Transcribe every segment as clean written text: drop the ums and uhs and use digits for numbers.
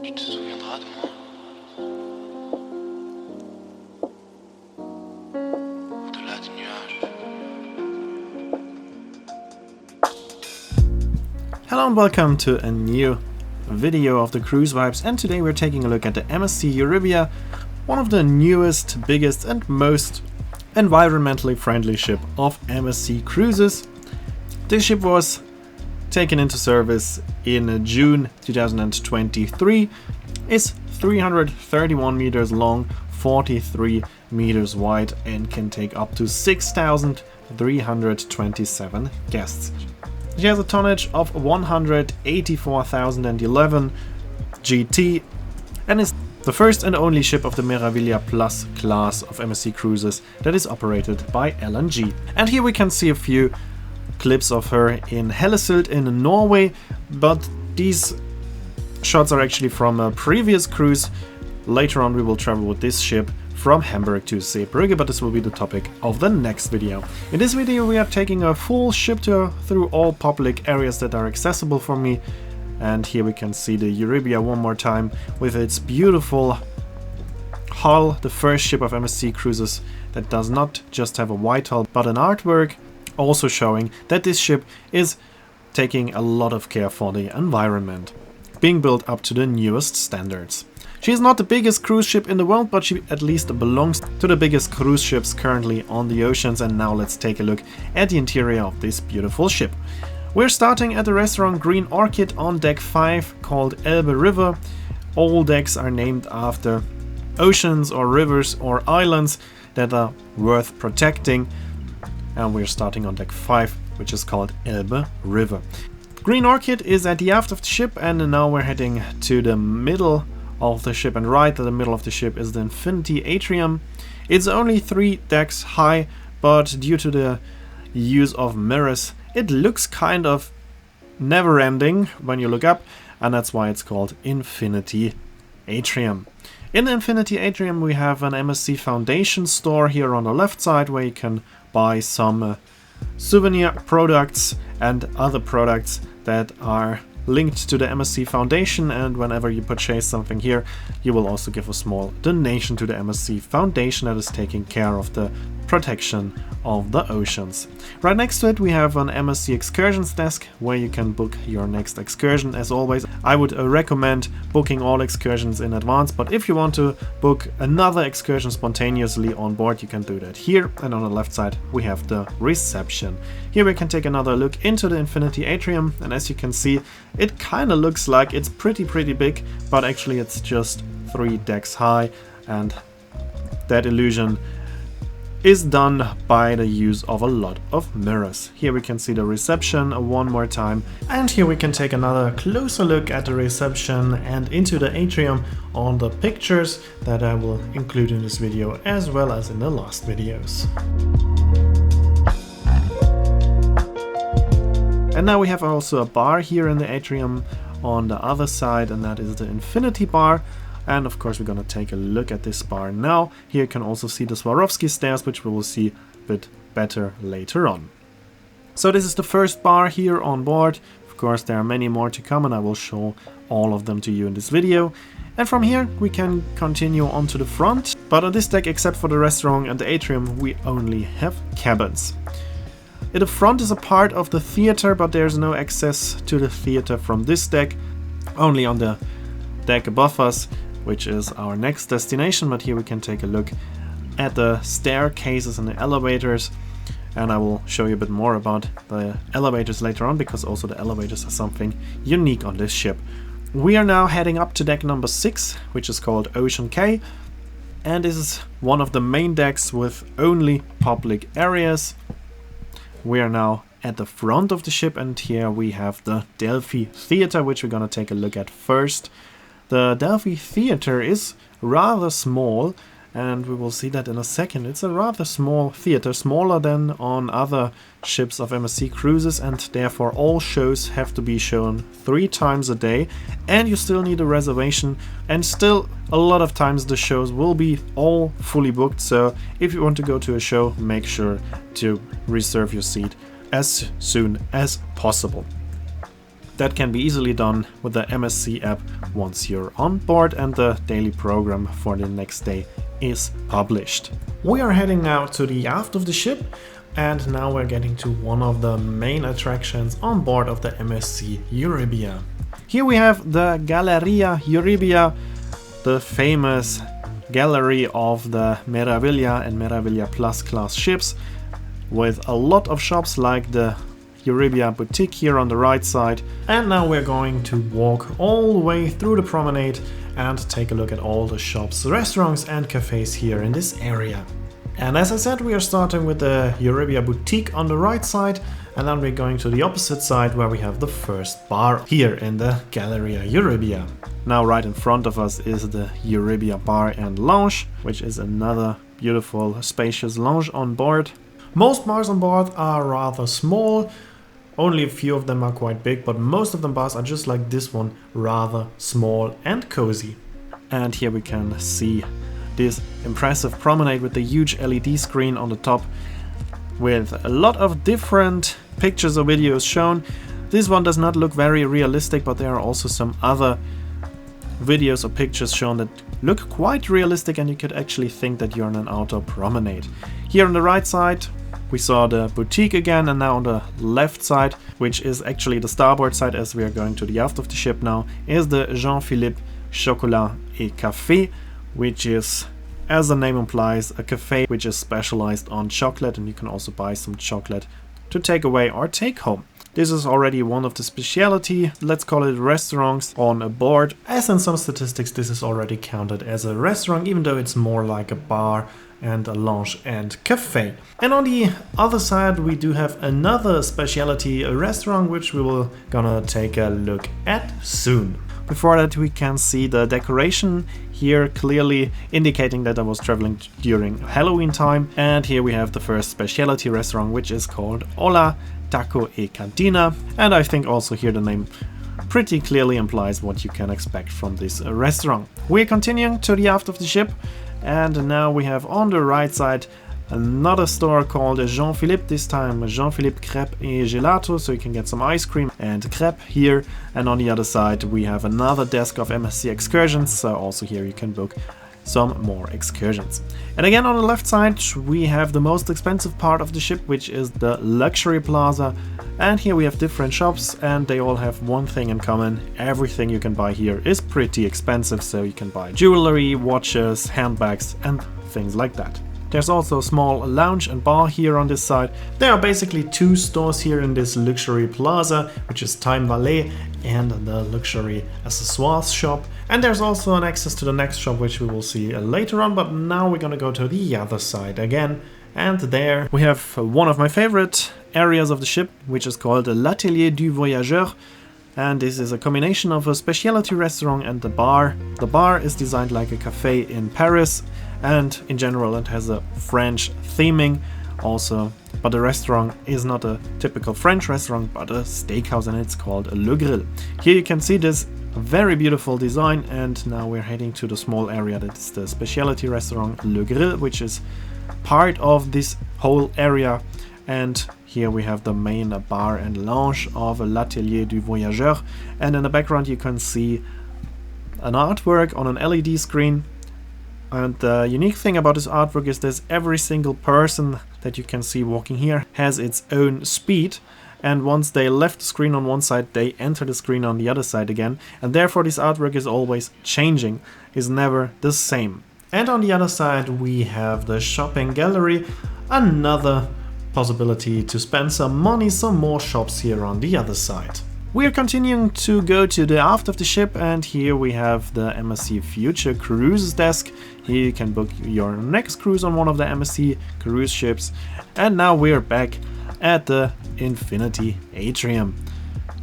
Tu te souviendras de moi? Au-delà des nuages. Hello and welcome to a new video of the Cruise Vibes, and today we're taking a look at the MSC Euribia, one of the newest, biggest and most environmentally friendly ship of MSC Cruises. This ship was taken into service in June 2023, is 331 meters long, 43 meters wide, and can take up to 6,327 guests. She has a tonnage of 184,011 GT and is the first and only ship of the Meraviglia Plus class of MSC Cruises that is operated by LNG. And here we can see a few clips of her in Hellesylt in Norway, but these shots are actually from a previous cruise. Later on we will travel with this ship from Hamburg to Seebrugge, but this will be the topic of the next video. In this video we are taking a full ship tour through all public areas that are accessible for me, and here we can see the Euribia one more time with its beautiful hull, the first ship of MSC Cruises that does not just have a white hull but an artwork, also showing that this ship is taking a lot of care for the environment, being built up to the newest standards. She is not the biggest cruise ship in the world, but she at least belongs to the biggest cruise ships currently on the oceans. And now let's take a look at the interior of this beautiful ship. We're starting at the restaurant Green Orchid on deck 5, called Elbe River. All decks are named after oceans or rivers or islands that are worth protecting. And we're starting on deck 5, which is called Elbe River. Green Orchid is at the aft of the ship, and now we're heading to the middle of the ship, and right at the middle of the ship is the Infinity Atrium. It's only 3 decks high, but due to the use of mirrors, it looks kind of never-ending when you look up, and that's why it's called Infinity Atrium. In the Infinity Atrium we have an MSC Foundation store here on the left side, where you can buy some souvenir products and other products that are linked to the MSC Foundation, and whenever you purchase something here you will also give a small donation to the MSC Foundation that is taking care of the protection of the oceans. Right next to it we have an MSC Excursions desk where you can book your next excursion. As always, I would recommend booking all excursions in advance, but if you want to book another excursion spontaneously on board, you can do that here. And on the left side we have the reception. Here we can take another look into the Infinity Atrium, and as you can see, it kind of looks like it's pretty big, but actually it's just 3 decks high, and that illusion is done by the use of a lot of mirrors. Here we can see the reception one more time, and here we can take another closer look at the reception and into the atrium on the pictures that I will include in this video as well as in the last videos. And now we have also a bar here in the atrium on the other side, and that is the Infinity Bar. And of course we're gonna take a look at this bar now. Here you can also see the Swarovski stairs, which we will see a bit better later on. So this is the first bar here on board. Of course there are many more to come, and I will show all of them to you in this video. And from here we can continue on to the front, but on this deck, except for the restaurant and the atrium, we only have cabins. The front is a part of the theater, but there's no access to the theater from this deck, only on the deck above us, which is our next destination. But here we can take a look at the staircases and the elevators, and I will show you a bit more about the elevators later on, because also the elevators are something unique on this ship. We are now heading up to deck number 6, which is called Ocean K, and this is one of the main decks with only public areas. We are now at the front of the ship, and here we have the Delphi Theater, which we're gonna take a look at first. The Delphi Theater is rather small, and we will see that in a second. It's a rather small theater, smaller than on other ships of MSC Cruises, and therefore all shows have to be shown 3 times a day, and you still need a reservation, and still a lot of times the shows will be all fully booked. So if you want to go to a show, make sure to reserve your seat as soon as possible. that can be easily done with the MSC app once you're on board and the daily program for the next day is published. We are heading now to the aft of the ship, and now we're getting to one of the main attractions on board of the MSC Euribia. Here we have the Galleria Euribia, the famous gallery of the Meraviglia and Meraviglia Plus class ships, with a lot of shops like the Euribia boutique here on the right side. And now we're going to walk all the way through the promenade and take a look at all the shops, restaurants and cafes here in this area. And as I said, we are starting with the Euribia boutique on the right side, and then we're going to the opposite side where we have the first bar here in the Galleria Euribia. Now right in front of us is the Euribia Bar and Lounge, which is another beautiful spacious lounge on board. Most bars on board are rather small, only a few of them are quite big, but most of the bars are just like this one, rather small and cozy. And here we can see this impressive promenade with the huge LED screen on the top with a lot of different pictures or videos shown. This one does not look very realistic, but there are also some other videos or pictures shown that look quite realistic, and you could actually think that you're on an outdoor promenade. Here on the right side we saw the boutique again, and now on the left side, which is actually the starboard side as we are going to the aft of the ship now, is the Jean-Philippe Chocolat et Café, which is, as the name implies, a cafe which is specialized on chocolate, and you can also buy some chocolate to take away or take home. This is already one of the specialty, let's call it restaurants on board, as in some statistics this is already counted as a restaurant, even though it's more like a bar and a lounge and cafe. And on the other side we do have another specialty restaurant, which we will gonna take a look at soon. Before that we can see the decoration here clearly indicating that I was traveling during Halloween time. And here we have the first specialty restaurant, which is called Hola Taco e Cantina, and I think also here the name pretty clearly implies what you can expect from this restaurant. We're continuing to the aft of the ship, and now we have on the right side another store called Jean-Philippe, this time Jean-Philippe Crêpe et Gelato, so you can get some ice cream and crepe here. And on the other side we have another desk of MSC excursions, so also here you can book some more excursions. And again on the left side we have the most expensive part of the ship, which is the luxury plaza, and here we have different shops, and they all have one thing in common: everything you can buy here is pretty expensive, so you can buy jewelry, watches, handbags and things like that. There's also a small lounge and bar here on this side. There are basically two stores here in this luxury plaza, which is Time Ballet and the luxury accessoires shop. And there's also an access to the next shop, which we will see later on, but now we're gonna go to the other side again. And there we have one of my favorite areas of the ship, which is called l'Atelier du Voyageur. And this is a combination of a specialty restaurant and the bar. The bar is designed like a cafe in Paris, and in general it has a French theming also, but the restaurant is not a typical French restaurant but a steakhouse, and it's called Le Grill. Here you can see this very beautiful design, and now we're heading to the small area that is the specialty restaurant Le Grill, which is part of this whole area. And here we have the main bar and lounge of l'Atelier du Voyageur, and in the background you can see an artwork on an LED screen. And the unique thing about this artwork is that every single person that you can see walking here has its own speed, and once they left the screen on one side they enter the screen on the other side again, and therefore this artwork is always changing, is never the same. And on the other side we have the shopping gallery, another possibility to spend some money, some more shops here on the other side. We are continuing to go to the aft of the ship, and here we have the MSC Future Cruises desk. Here you can book your next cruise on one of the MSC cruise ships. And now we're back at the Infinity Atrium.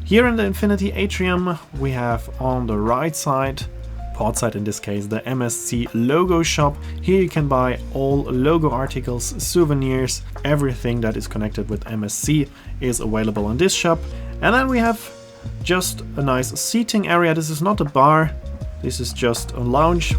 Here in the Infinity Atrium we have on the right side, port side in this case, the MSC logo shop. Here you can buy all logo articles, souvenirs, everything that is connected with MSC is available in this shop. And then we have just a nice seating area. This is not a bar, this is just a lounge.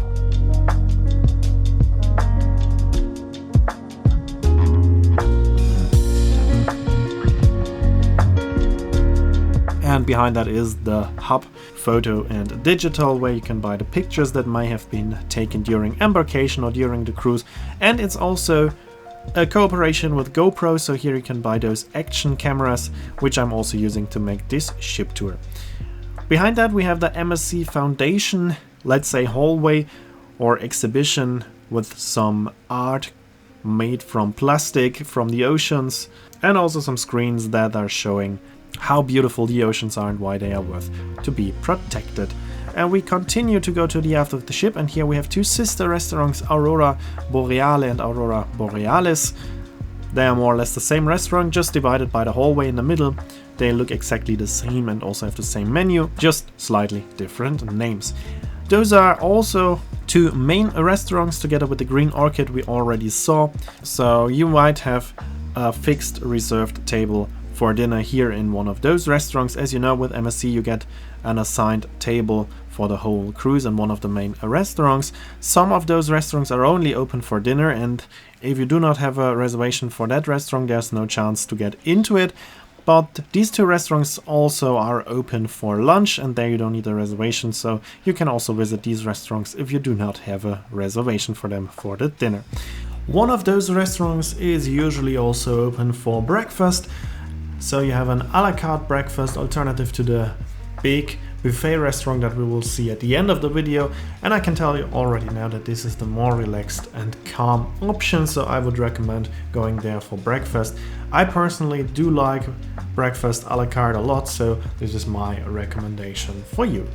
And behind that is the hub, photo and digital, where you can buy the pictures that may have been taken during embarkation or during the cruise. And it's also a cooperation with GoPro, so here you can buy those action cameras, which I'm also using to make this ship tour. Behind that we have the MSC Foundation, let's say hallway or exhibition, with some art made from plastic from the oceans, and also some screens that are showing how beautiful the oceans are and why they are worth to be protected. And we continue to go to the aft of the ship, and here we have two sister restaurants, Aurora Boreale and Aurora Borealis. They are more or less the same restaurant, just divided by the hallway in the middle. They look exactly the same and also have the same menu, just slightly different names. Those are also two main restaurants together with the Green Orchid we already saw, so you might have a fixed reserved table for dinner here in one of those restaurants. As you know, with MSC you get an assigned table for the whole cruise in one of the main restaurants. Some of those restaurants are only open for dinner, and if you do not have a reservation for that restaurant, there's no chance to get into it. But these two restaurants also are open for lunch, and there you don't need a reservation, so you can also visit these restaurants if you do not have a reservation for them for the dinner. One of those restaurants is usually also open for breakfast, so you have an a la carte breakfast alternative to the big buffet restaurant that we will see at the end of the video, and I can tell you already now that this is the more relaxed and calm option, so I would recommend going there for breakfast. I personally do like breakfast a la carte a lot, so this is my recommendation for you.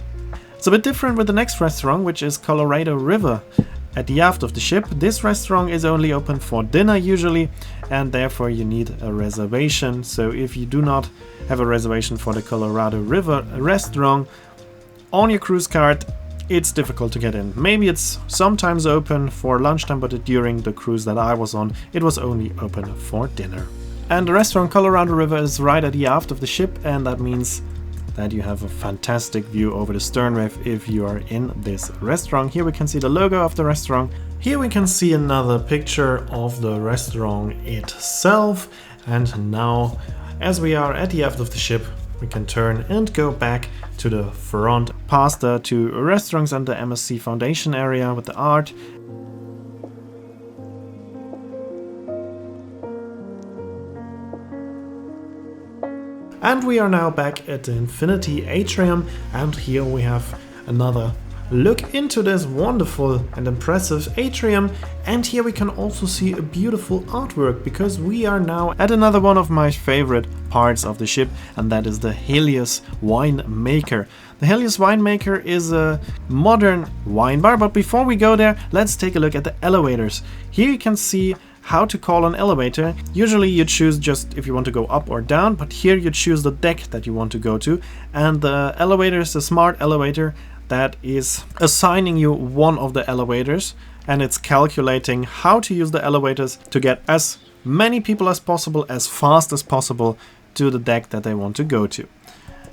It's a bit different with the next restaurant, which is Colorado River. At the aft of the ship, this restaurant is only open for dinner usually, and therefore you need a reservation. So if you do not have a reservation for the Colorado River restaurant on your cruise card, it's difficult to get in. Maybe it's sometimes open for lunchtime, but during the cruise that I was on, it was only open for dinner. And the restaurant Colorado River is right at the aft of the ship, and that means that you have a fantastic view over the sternway if you are in this restaurant. Here we can see the logo of the restaurant. Here we can see another picture of the restaurant itself. And now, as we are at the aft of the ship, we can turn and go back to the front, past the two restaurants and the MSC Foundation area with the art. And we are now back at the Infinity Atrium, and here we have another look into this wonderful and impressive atrium. And here we can also see a beautiful artwork, because we are now at another one of my favorite parts of the ship, and that is the Helios Winemaker. The Helios Winemaker is a modern wine bar, but before we go there, let's take a look at the elevators. Here you can see how to call an elevator. Usually you choose just if you want to go up or down, but here you choose the deck that you want to go to, and the elevator is a smart elevator that is assigning you one of the elevators, and it's calculating how to use the elevators to get as many people as possible, as fast as possible, to the deck that they want to go to.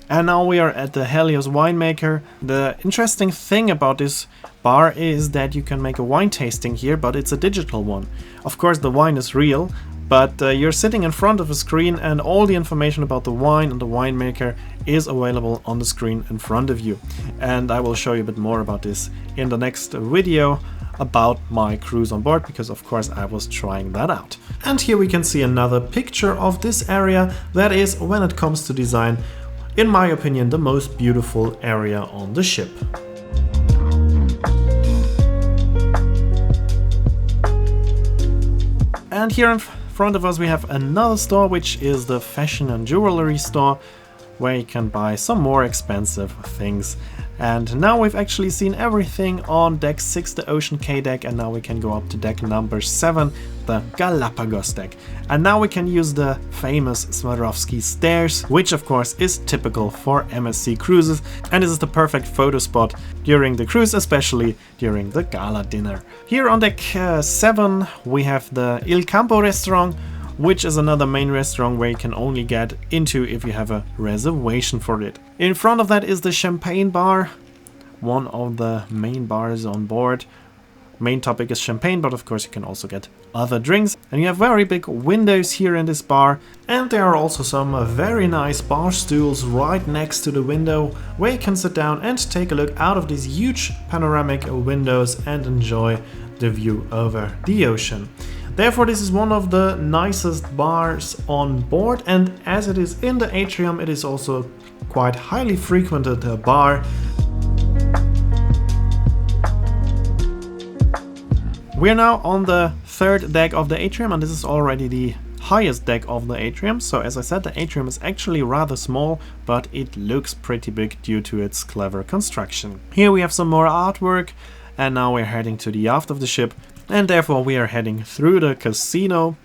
And now we are at the Helios Winemaker. The interesting thing about this bar is that you can make a wine tasting here, but it's a digital one. Of course the wine is real, but you're sitting in front of a screen, and all the information about the wine and the winemaker is available on the screen in front of you. And I will show you a bit more about this in the next video about my cruise on board, because of course I was trying that out. And here we can see another picture of this area. That is, when it comes to design, in my opinion, the most beautiful area on the ship. And here in front of us we have another store, which is the fashion and jewelry store, where you can buy some more expensive things. And now we've actually seen everything on deck 6, the Ocean K deck, and now we can go up to deck number 7, the Galapagos deck. And now we can use the famous Swarovski stairs, which of course is typical for MSC cruises, and this is the perfect photo spot during the cruise, especially during the gala dinner. Here on deck 7 we have the Il Campo restaurant, which is another main restaurant where you can only get into if you have a reservation for it. In front of that is the Champagne bar, one of the main bars on board, main topic is champagne, but of course you can also get other drinks. And you have very big windows here in this bar, and there are also some very nice bar stools right next to the window where you can sit down and take a look out of these huge panoramic windows and enjoy the view over the ocean. Therefore, this is one of the nicest bars on board, and as it is in the atrium, it is also quite highly frequented bar. We're now on the third deck of the atrium, and this is already the highest deck of the atrium. So as I said, the atrium is actually rather small, but it looks pretty big due to its clever construction. Here we have some more artwork, and now we're heading to the aft of the ship, and therefore we are heading through the casino.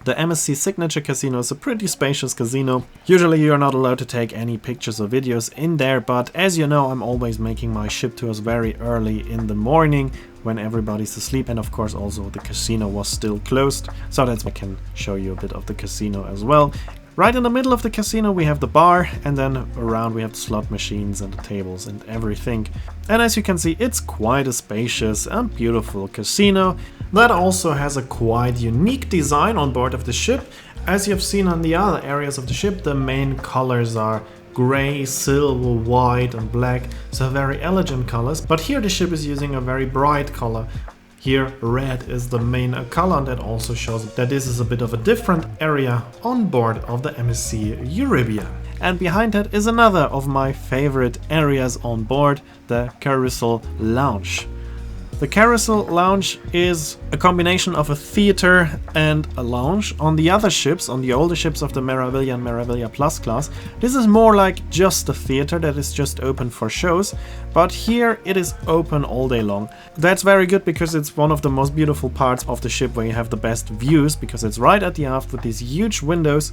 The MSC Signature Casino is a pretty spacious casino. Usually you're not allowed to take any pictures or videos in there, but as you know, I'm always making my ship tours very early in the morning when everybody's asleep, and of course also the casino was still closed, so that's why I can show you a bit of the casino as well. Right in the middle of the casino we have the bar, and then around we have the slot machines and the tables and everything. And as you can see, it's quite a spacious and beautiful casino that also has a quite unique design on board of the ship. As you have seen on the other areas of the ship, the main colors are gray, silver, white and black, so very elegant colors. But here the ship is using a very bright color. Here red is the main color, and that also shows that this is a bit of a different area on board of the MSC Euribia. And behind that is another of my favorite areas on board, the Carousel Lounge. The Carousel Lounge is a combination of a theater and a lounge. On the other ships, on the older ships of the Meraviglia and Meraviglia Plus class, this is more like just a theater that is just open for shows, but here it is open all day long. That's very good because it's one of the most beautiful parts of the ship where you have the best views, because it's right at the aft with these huge windows,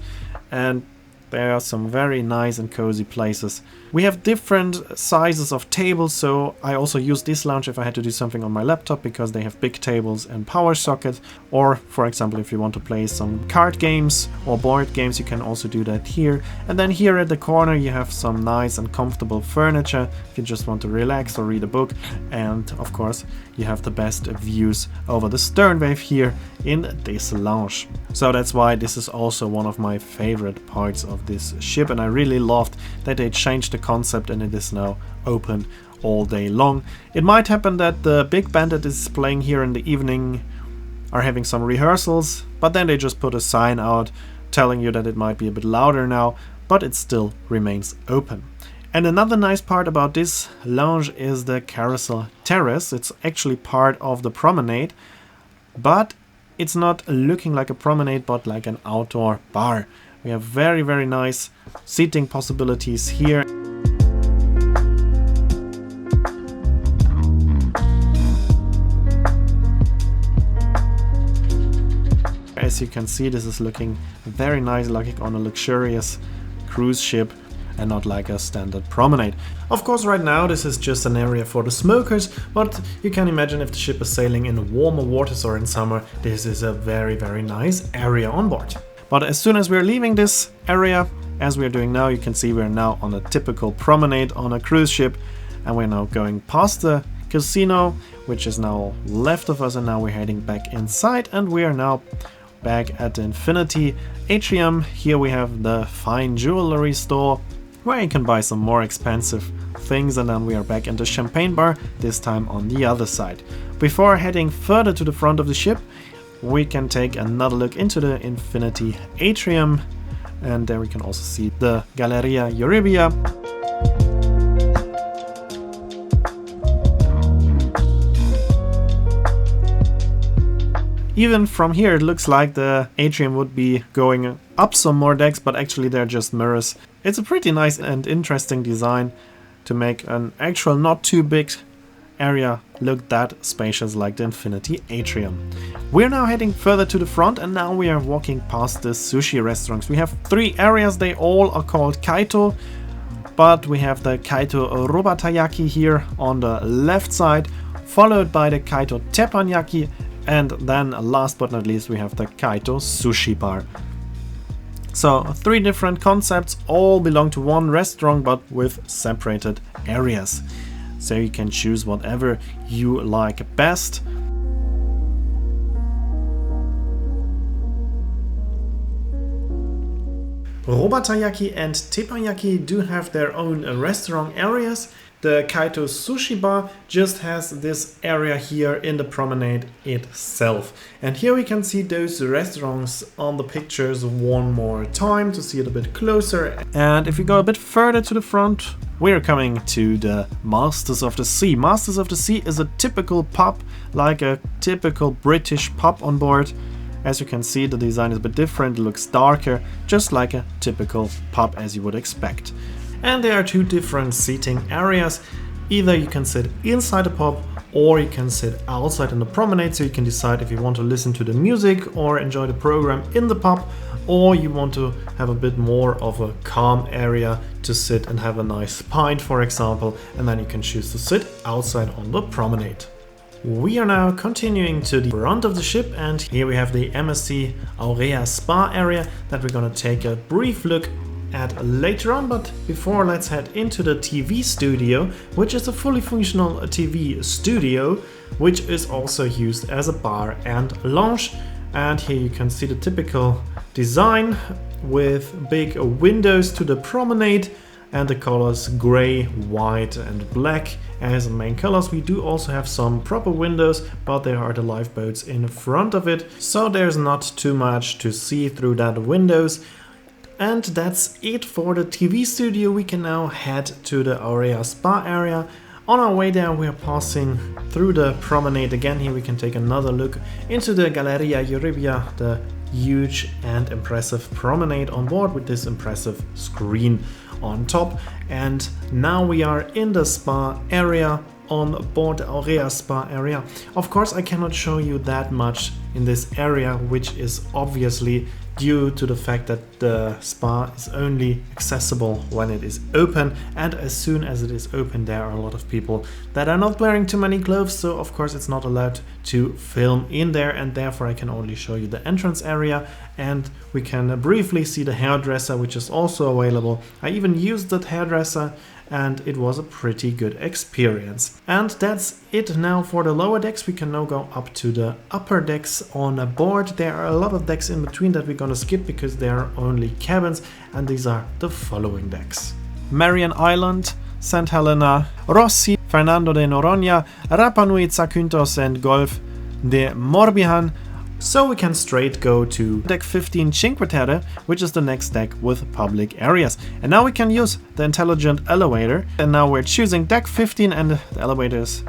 and there are some very nice and cozy places. We have different sizes of tables, so I also use this lounge if I had to do something on my laptop, because they have big tables and power sockets. Or for example, if you want to play some card games or board games, you can also do that here. And then here at the corner you have some nice and comfortable furniture if you just want to relax or read a book. And of course you have the best views over the sternwave here in this lounge. So that's why this is also one of my favorite parts of this ship, and I really loved that they changed the concept and it is now open all day long. It might happen that the big band that is playing here in the evening are having some rehearsals, but then they just put a sign out telling you that it might be a bit louder now, but it still remains open. And another nice part about this lounge is the Carousel Terrace. It's actually part of the promenade, but it's not looking like a promenade but like an outdoor bar. We have very, very nice seating possibilities here. As you can see, this is looking very nice, like on a luxurious cruise ship and not like a standard promenade. Of course, right now this is just an area for the smokers, but you can imagine if the ship is sailing in warmer waters or in summer, this is a very, very nice area on board. But as soon as we're leaving this area, as we're doing now, you can see we're now on a typical promenade on a cruise ship, and we're now going past the casino, which is now left of us, and now we're heading back inside, and we are now back at the Infinity Atrium. Here we have the fine jewelry store where you can buy some more expensive things, and then we are back in the champagne bar, this time on the other side. Before heading further to the front of the ship, we can take another look into the Infinity Atrium, and there we can also see the Galleria Euribia. Even from here it looks like the atrium would be going up some more decks, but actually they're just mirrors. It's a pretty nice and interesting design to make an actual not too big area look that spacious like the Infinity Atrium. We're now heading further to the front, and now we are walking past the sushi restaurants. We have 3 areas, they all are called Kaito, but we have the Kaito Robatayaki here on the left side, followed by the Kaito Teppanyaki, and then last but not least we have the Kaito Sushi Bar. So 3 different concepts, all belong to one restaurant but with separated areas. so you can choose whatever you like best. Robatayaki and Teppanyaki do have their own restaurant areas. The Kaito Sushi Bar just has this area here in the promenade itself. And here we can see those restaurants on the pictures one more time to see it a bit closer. And if we go a bit further to the front, we're coming to the Masters of the Sea. Masters of the Sea is a typical pub, like a typical British pub on board. As you can see, the design is a bit different, it looks darker, just like a typical pub as you would expect. And there are two different seating areas. Either you can sit inside the pub or you can sit outside in the promenade, so you can decide if you want to listen to the music or enjoy the program in the pub, or you want to have a bit more of a calm area to sit and have a nice pint, for example, and then you can choose to sit outside on the promenade. We are now continuing to the front of the ship, and here we have the MSC Euribia Spa area that we're gonna take a brief look at later on. But before, let's head into the TV studio, which is a fully functional TV studio, which is also used as a bar and lounge. And here you can see the typical design with big windows to the promenade and the colors gray, white and black as main colors. We do also have some proper windows, but there are the lifeboats in front of it, so there's not too much to see through that windows. And that's it for the TV studio. We can now head to the Euribia Spa area. On our way there, we are passing through the promenade again. Here we can take another look into the Galleria Euribia, the huge and impressive promenade on board with this impressive screen on top. And now we are in the spa area on board the Euribia Spa area. Of course, I cannot show you that much in this area, which is obviously due to the fact that the spa is only accessible when it is open, and as soon as it is open there are a lot of people that are not wearing too many clothes, so of course it's not allowed to film in there, and therefore I can only show you the entrance area. And we can briefly see the hairdresser, which is also available. I even used that hairdresser and it was a pretty good experience. And that's it now for the lower decks. We can now go up to the upper decks on board. There are a lot of decks in between that we're gonna skip because they are only cabins, and these are the following decks: Marian Island, St. Helena, Rossi, Fernando de Noronha, Rapa Nui, Zakynthos and Golf de Morbihan. So we can straight go to deck 15 Cinque Terre, which is the next deck with public areas. And now we can use the intelligent elevator. And now we're choosing deck 15 and the elevators.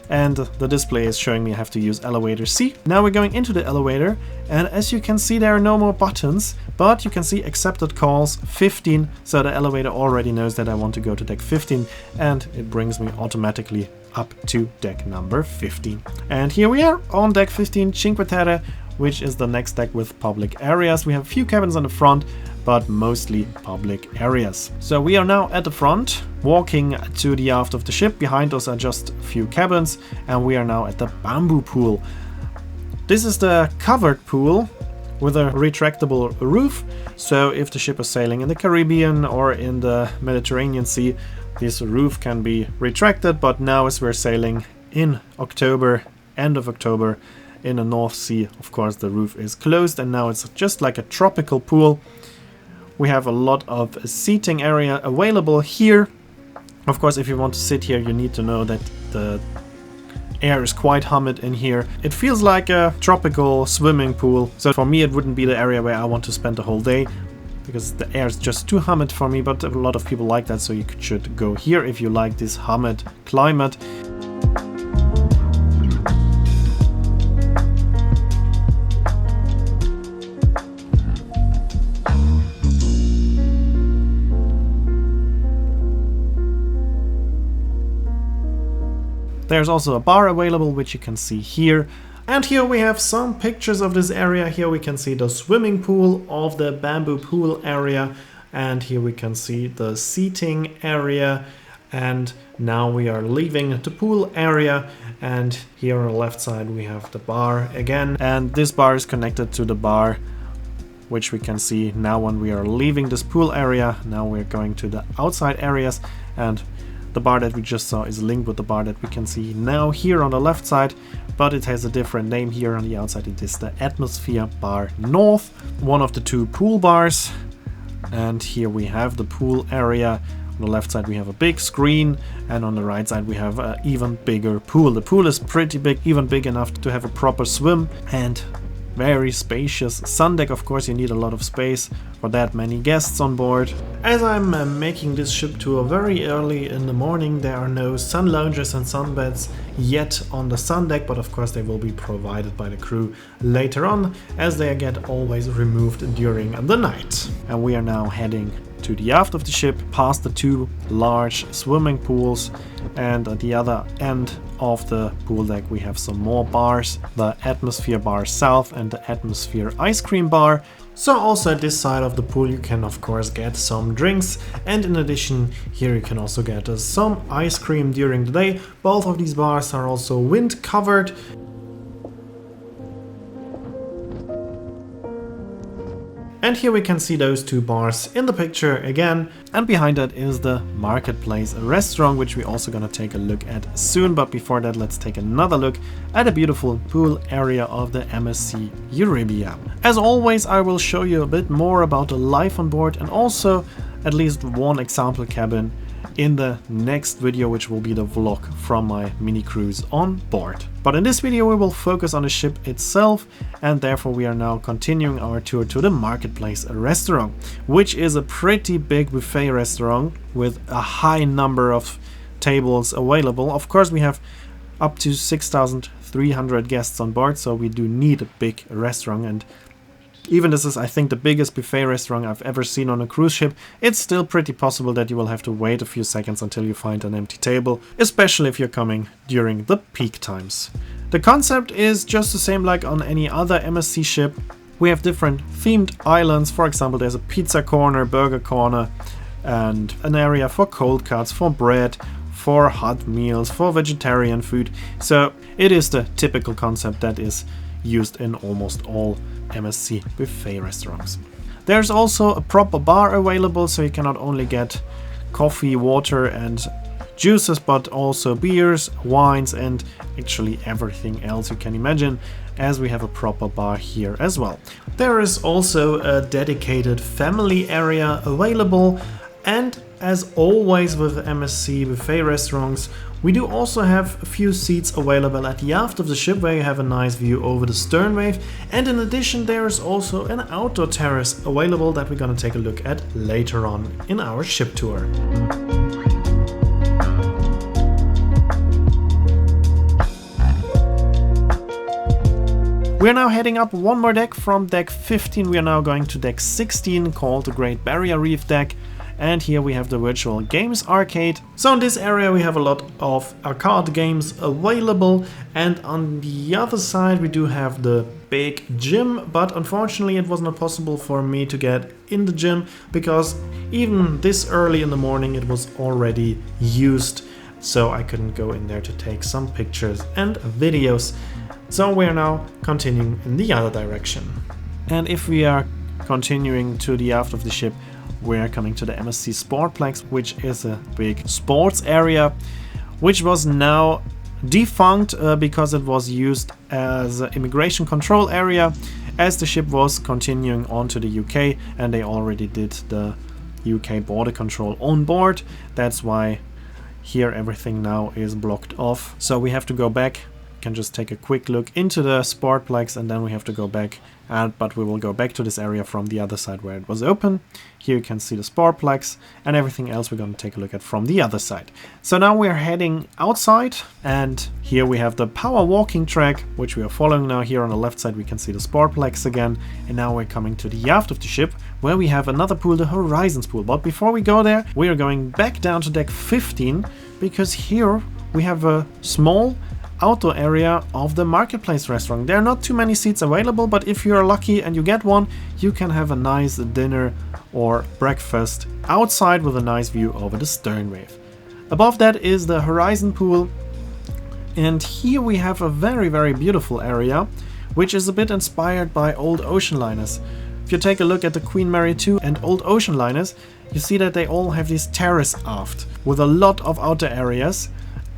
And the display is showing me I have to use elevator C. Now we're going into the elevator, and as you can see there are no more buttons, but you can see accepted calls 15, so the elevator already knows that I want to go to deck 15, and it brings me automatically up to deck number 15. And here we are on deck 15 Cinque Terre, which is the next deck with public areas. We have a few cabins on the front, but mostly public areas. So we are now at the front, walking to the aft of the ship. Behind us are just a few cabins, and we are now at the bamboo pool. This is the covered pool with a retractable roof, so if the ship is sailing in the Caribbean or in the Mediterranean Sea, this roof can be retracted. But now as we're sailing in October, end of October, in the North Sea, of course the roof is closed, and now it's just like a tropical pool. We have a lot of seating area available here. Of course, if you want to sit here, you need to know that the air is quite humid in here. It feels like a tropical swimming pool, so for me it wouldn't be the area where I want to spend the whole day, because the air is just too humid for me, but a lot of people like that, so you should go here if you like this humid climate. There's also a bar available, which you can see here. And here we have some pictures of this area. Here we can see the swimming pool of the bamboo pool area. And here we can see the seating area. And now we are leaving the pool area. And here on the left side we have the bar again. And this bar is connected to the bar, which we can see now when we are leaving this pool area. Now we're going to the outside areas, and The bar that we just saw is linked with the bar that we can see now here on the left side, but it has a different name here on the outside. It is the Atmosphere Bar North, one of the two pool bars. And here we have the pool area. On the left side we have a big screen, and on the right side we have an even bigger pool. The pool is pretty big, even big enough to have a proper swim, and very spacious. Sun deck, of course, you need a lot of space for that many guests on board. As I'm making this ship tour very early in the morning, there are no sun lounges and sunbeds yet on the sun deck, but of course they will be provided by the crew later on, as they get always removed during the night. And we are now heading to the aft of the ship, past the two large swimming pools, and at the other end of the pool deck we have some more bars, the Atmosphere Bar South and the Atmosphere Ice Cream Bar. So also at this side of the pool you can of course get some drinks, and in addition here you can also get some ice cream during the day. Both of these bars are also wind covered. And here we can see those two bars in the picture again. And behind that is the Marketplace restaurant, which we're also gonna take a look at soon. But before that, let's take another look at a beautiful pool area of the MSC Euribia. As always, I will show you a bit more about the life on board and also at least one example cabin in the next video, which will be the vlog from my mini cruise on board. But in this video we will focus on the ship itself, and therefore we are now continuing our tour to the Marketplace restaurant, which is a pretty big buffet restaurant with a high number of tables available. Of course we have up to 6,300 guests on board, so we do need a big restaurant, and even this is, I think, the biggest buffet restaurant I've ever seen on a cruise ship. It's still pretty possible that you will have to wait a few seconds until you find an empty table, especially if you're coming during the peak times. The concept is just the same like on any other MSC ship. We have different themed islands. For example, there's a pizza corner, burger corner, and an area for cold cuts, for bread, for hot meals, for vegetarian food. So it is the typical concept that is used in almost all MSC buffet restaurants. There's also a proper bar available, so you can not only get coffee, water and juices, but also beers, wines and actually everything else you can imagine, as we have a proper bar here as well. There is also a dedicated family area available, and as always with MSC buffet restaurants, we do also have a few seats available at the aft of the ship where you have a nice view over the stern wave, and in addition there is also an outdoor terrace available that we're gonna take a look at later on in our ship tour. We are now heading up one more deck from deck 15. We are now going to deck 16, called the Great Barrier Reef deck. And here we have the virtual games arcade. So in this area we have a lot of arcade games available, and on the other side we do have the big gym, but unfortunately it was not possible for me to get in the gym because even this early in the morning it was already used, so I couldn't go in there to take some pictures and videos. So we are now continuing in the other direction. And if we are continuing to the aft of the ship, we are coming to the MSC Sportplex, which is a big sports area, which was now defunct because it was used as an immigration control area, as the ship was continuing on to the UK and they already did the UK border control on board. That's why here everything now is blocked off. So we have to go back. We can just take a quick look into the Sportplex and then we have to go back, but we will go back to this area from the other side where it was open. Here you can see the Sportplex, and everything else we're going to take a look at from the other side. So now we are heading outside, and here we have the power walking track, which we are following now. Here on the left side we can see the Sportplex again, and now we're coming to the aft of the ship where we have another pool, the Horizons pool. But before we go there, we are going back down to deck 15, because here we have a small outdoor area of the Marketplace restaurant. There are not too many seats available, but if you're lucky and you get one, you can have a nice dinner or breakfast outside with a nice view over the stern wave. Above that is the Horizon pool, and here we have a very beautiful area, which is a bit inspired by old ocean liners. If you take a look at the Queen Mary 2 and old ocean liners, you see that they all have this terrace aft with a lot of outer areas.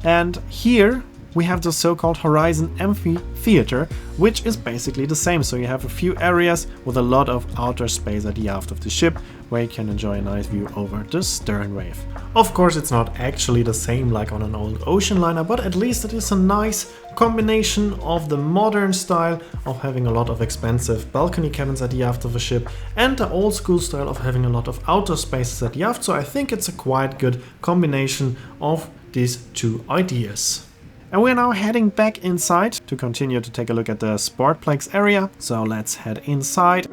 And here we have the so-called Horizon Amphitheater, which is basically the same. So you have a few areas with a lot of outer space at the aft of the ship, where you can enjoy a nice view over the stern wave. Of course, it's not actually the same like on an old ocean liner, but at least it is a nice combination of the modern style of having a lot of expensive balcony cabins at the aft of a ship and the old school style of having a lot of outer spaces at the aft. So I think it's a quite good combination of these two ideas. And we're now heading back inside to continue to take a look at the Sportplex area. So let's head inside.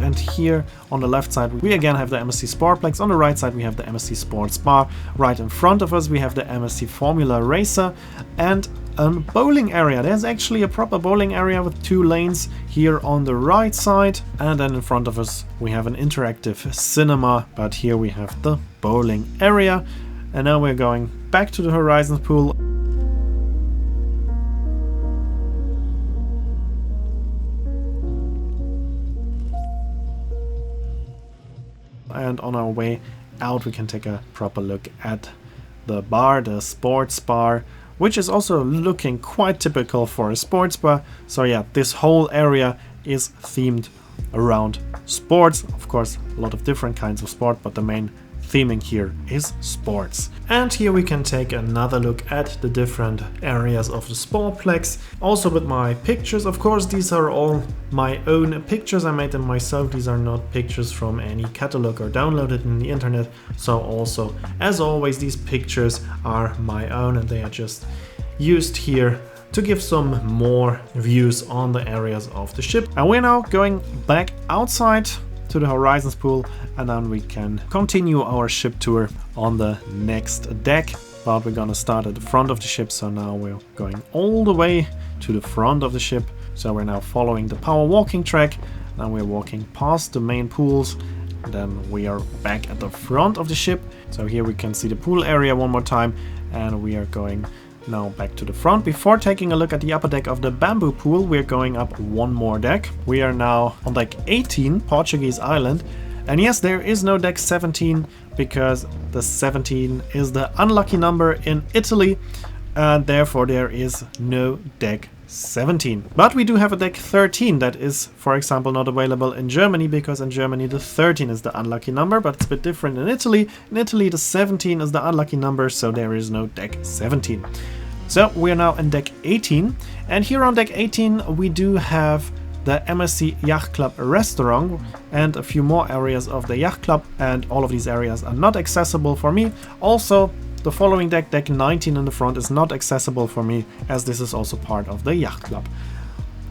And here on the left side we again have the MSC Sportplex. On the right side we have the MSC Sports Bar. Right in front of us we have the MSC Formula Racer and a bowling area. There's actually a proper bowling area with 2 lanes here on the right side, and then in front of us we have an interactive cinema, but here we have the bowling area. And now we're going back to the Horizon pool. And on our way out we can take a proper look at the bar, the sports bar, which is also looking quite typical for a sports bar. So yeah, this whole area is themed around sports. Of course, a lot of different kinds of sport, but the main theming here is sports. And here we can take another look at the different areas of the Sportplex, also with my pictures. Of course, these are all my own pictures. I made them myself. These are not pictures from any catalog or downloaded in the internet. So also, as always, these pictures are my own and they are just used here to give some more views on the areas of the ship. And we're now going back outside to the Horizons pool, and then we can continue our ship tour on the next deck. But we're gonna start at the front of the ship, so now we're going all the way to the front of the ship. So we're now following the power walking track, and we're walking past the main pools. Then we are back at the front of the ship. So here we can see the pool area one more time, and we are going now back to the front. Before taking a look at the upper deck of the bamboo pool, we're going up one more deck. We are now on deck 18, Portuguese Island. And yes, there is no deck 17 because the 17 is the unlucky number in Italy, and therefore there is no deck 17. But we do have a deck 13 that is, for example, not available in Germany, because in Germany the 13 is the unlucky number, but it's a bit different in Italy. In Italy the 17 is the unlucky number, so there is no deck 17. So we're now in deck 18, and here on deck 18 we do have the MSC Yacht Club restaurant and a few more areas of the Yacht Club, and all of these areas are not accessible for me. Also, the following deck, deck 19 in the front, is not accessible for me, as this is also part of the Yacht Club.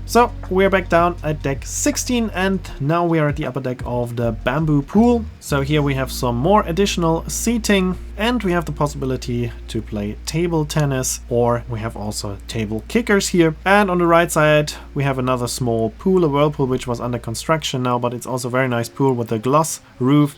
So we're back down at deck 16, and now we are at the upper deck of the bamboo pool. So here we have some more additional seating, and we have the possibility to play table tennis, or we have also table kickers here. And on the right side we have another small pool, a whirlpool, which was under construction now, but it's also a very nice pool with a glass roof.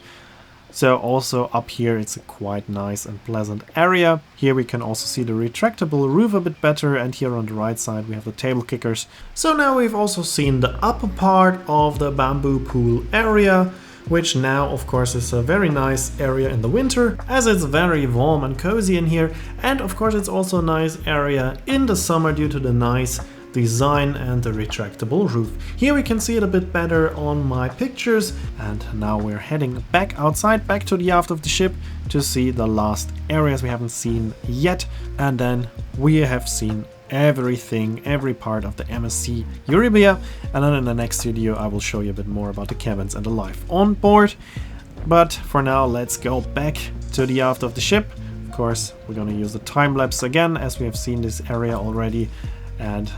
So also up here it's a quite nice and pleasant area. Here we can also see the retractable roof a bit better, and here on the right side we have the table kickers. So now we've also seen the upper part of the bamboo pool area, which now of course is a very nice area in the winter, as it's very warm and cozy in here. And of course it's also a nice area in the summer due to the nice design and the retractable roof. Here we can see it a bit better on my pictures, and now we're heading back outside, back to the aft of the ship to see the last areas we haven't seen yet. And then we have seen everything, every part of the MSC Euribia, and then in the next video I will show you a bit more about the cabins and the life on board. But for now, let's go back to the aft of the ship. Of course, we're gonna use the time lapse again, as we have seen this area already, and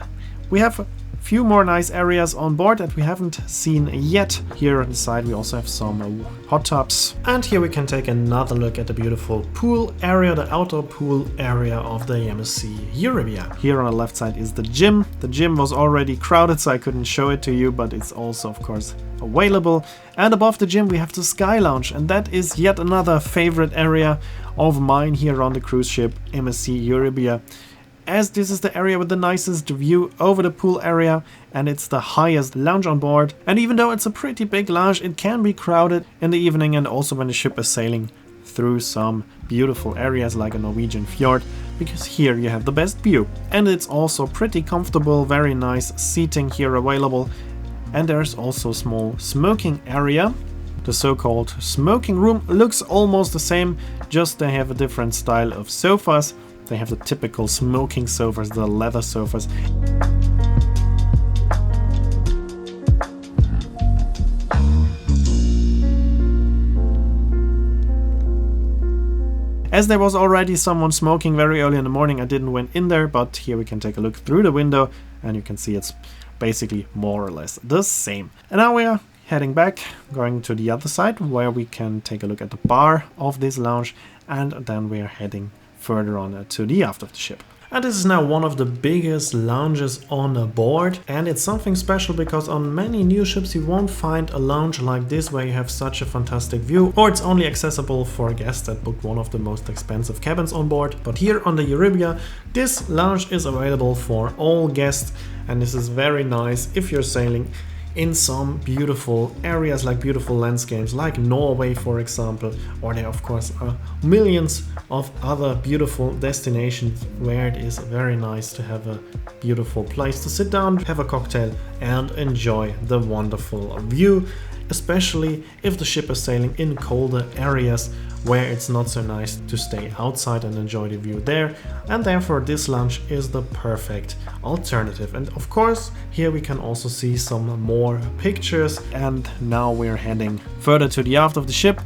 we have a few more nice areas on board that we haven't seen yet. Here on the side we also have some hot tubs, and here we can take another look at the beautiful pool area, the outdoor pool area of the MSC Euribia. Here on the left side is the gym. The gym was already crowded, so I couldn't show it to you, but it's also of course available. And above the gym we have the Sky Lounge, and that is yet another favorite area of mine here on the cruise ship MSC Euribia. as this is the area with the nicest view over the pool area, and it's the highest lounge on board. And even though it's a pretty big lounge, it can be crowded in the evening and also when the ship is sailing through some beautiful areas like a Norwegian fjord, because here you have the best view. And it's also pretty comfortable, very nice seating here available. And there's also a small smoking area. The so-called smoking room looks almost the same, just they have a different style of sofas. They have the typical smoking sofas, the leather sofas. As there was already someone smoking very early in the morning, I didn't went in there, but here we can take a look through the window and you can see it's basically more or less the same. And now we are heading back, going to the other side where we can take a look at the bar of this lounge, and then we are heading further on to the aft of the ship. And this is now one of the biggest lounges on board, and it's something special because on many new ships you won't find a lounge like this where you have such a fantastic view, or it's only accessible for guests that book one of the most expensive cabins on board. But here on the Euribia, this lounge is available for all guests, and this is very nice if you're sailing in some beautiful areas, like beautiful landscapes like Norway for example, or there of course are millions of other beautiful destinations where it is very nice to have a beautiful place to sit down, have a cocktail and enjoy the wonderful view, especially if the ship is sailing in colder areas where it's not so nice to stay outside and enjoy the view there, and therefore this lounge is the perfect alternative. And of course here we can also see some more pictures, and now we're heading further to the aft of the ship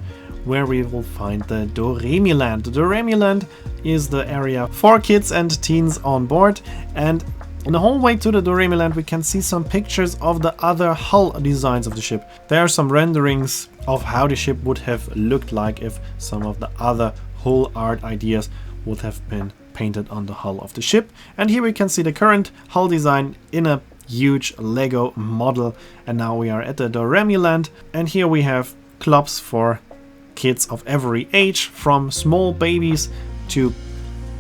where we will find the Doremiland. The Doremiland is the area for kids and teens on board, and on the whole way to the Doremiland we can see some pictures of the other hull designs of the ship. There are some renderings of how the ship would have looked like if some of the other hull art ideas would have been painted on the hull of the ship. And here we can see the current hull design in a huge Lego model. And now we are at the Doremiland, and here we have clubs for kids of every age, from small babies to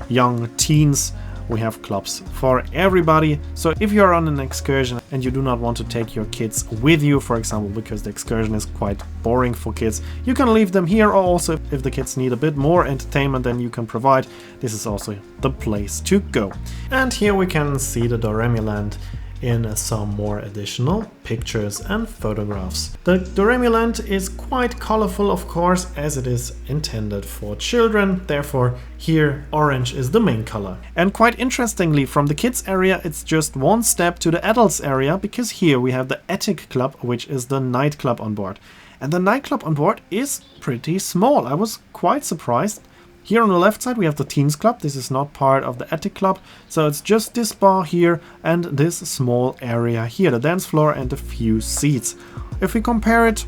young teens. We have clubs for everybody. So if you're on an excursion and you do not want to take your kids with you, for example, because the excursion is quite boring for kids, you can leave them here. Or also if the kids need a bit more entertainment than you can provide, this is also the place to go. And here we can see the Doremiland in some more additional pictures and photographs. The Doremiland is quite colorful, of course, as it is intended for children. Therefore, here orange is the main color. And quite interestingly, from the kids area, it's just one step to the adults area, because here we have the Attic Club, which is the nightclub on board. And the nightclub on board is pretty small. I was quite surprised. Here on the left side we have the Teens Club. This is not part of the Attic Club, so it's just this bar here and this small area here, the dance floor and a few seats. If we compare it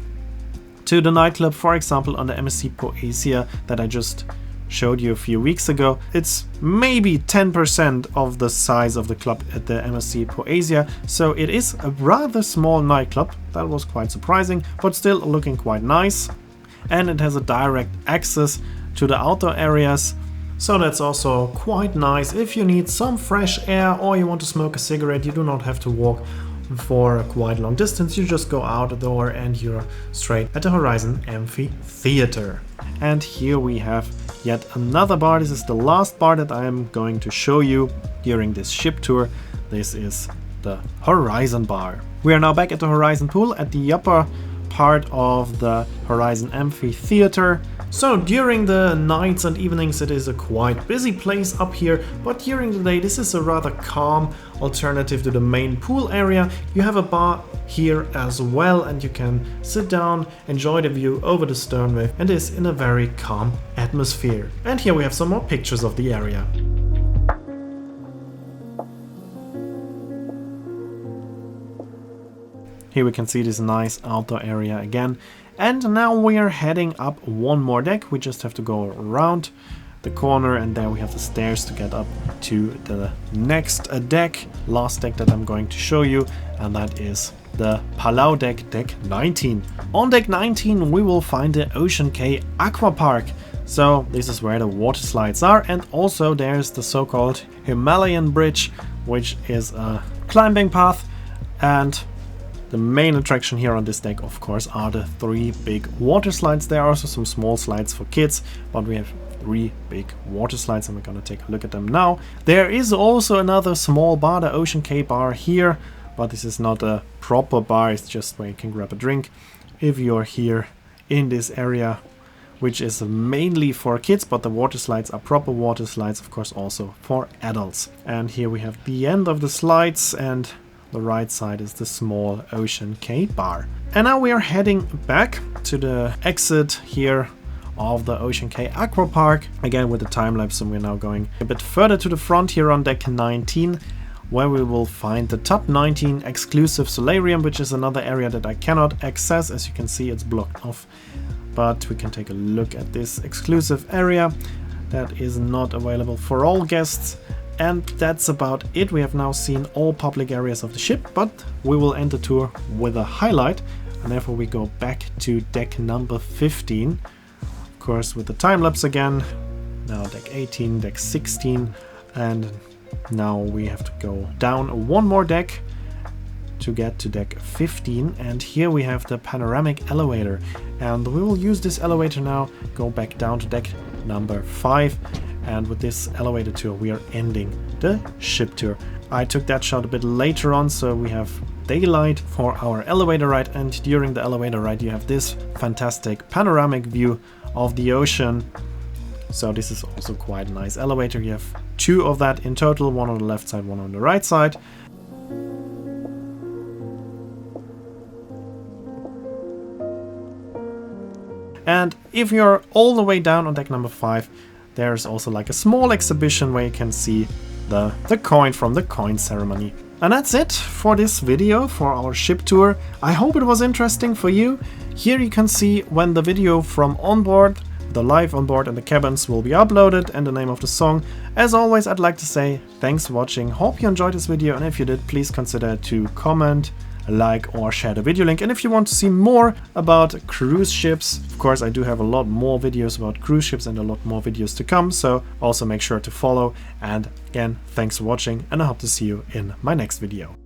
to the nightclub, for example, on the MSC Poesia that I just showed you a few weeks ago, it's maybe 10% of the size of the club at the MSC Poesia, so it is a rather small nightclub. That was quite surprising, but still looking quite nice. And it has a direct access to the outdoor areas, so that's also quite nice. If you need some fresh air or you want to smoke a cigarette, you do not have to walk for a quite long distance. You just go out the door and you're straight at the Horizon Amphitheater. And here we have yet another bar. This is the last bar that I am going to show you during this ship tour. This is the Horizon Bar. We are now back at the Horizon Pool at the upper part of the Horizon Amphitheater. So during the nights and evenings it is a quite busy place up here, but during the day this is a rather calm alternative to the main pool area. You have a bar here as well, and you can sit down, enjoy the view over the sternway, and this in a very calm atmosphere. And here we have some more pictures of the area. Here we can see this nice outdoor area again. And now we are heading up one more deck. We just have to go around the corner, and there we have the stairs to get up to the next deck, last deck that I'm going to show you, and that is the Palau deck, deck 19. On deck 19 we will find the Ocean Quay Aqua Park. So this is where the water slides are, and also there's the so-called Himalayan bridge, which is a climbing path. And the main attraction here on this deck, of course, are the 3 big water slides. There are also some small slides for kids, but we have 3 big water slides, and we're gonna take a look at them now. There is also another small bar, the Ocean K bar here, but this is not a proper bar, it's just where you can grab a drink if you're here in this area, which is mainly for kids, but the water slides are proper water slides, of course, also for adults. And here we have the end of the slides, and the right side is the small Ocean K bar. And now we are heading back to the exit here of the Ocean K Aqua Park, again with the time lapse, and we're now going a bit further to the front here on deck 19, where we will find the top 19 exclusive solarium, which is another area that I cannot access. As you can see, it's blocked off, but we can take a look at this exclusive area that is not available for all guests. And that's about it. We have now seen all public areas of the ship, but we will end the tour with a highlight, and therefore we go back to deck number 15, of course with the time lapse again. Now deck 18, deck 16, and now we have to go down one more deck to get to deck 15, and here we have the panoramic elevator, and we will use this elevator now, go back down to deck number 5, and with this elevator tour we are ending the ship tour. I took that shot a bit later on, so we have daylight for our elevator ride, and during the elevator ride you have this fantastic panoramic view of the ocean. So this is also quite a nice elevator. You have 2 of that in total, one on the left side, one on the right side. And if you're all the way down on deck number 5, there's also like a small exhibition where you can see the coin from the coin ceremony. And that's it for this video, for our ship tour. I hope it was interesting for you. Here you can see when the video from onboard, the live onboard and the cabins will be uploaded, and the name of the song. As always, I'd like to say thanks for watching. Hope you enjoyed this video, and if you did, please consider to comment, like or share the video link. And if you want to see more about cruise ships, of course I do have a lot more videos about cruise ships and a lot more videos to come, so also make sure to follow. And again, thanks for watching, and I hope to see you in my next video.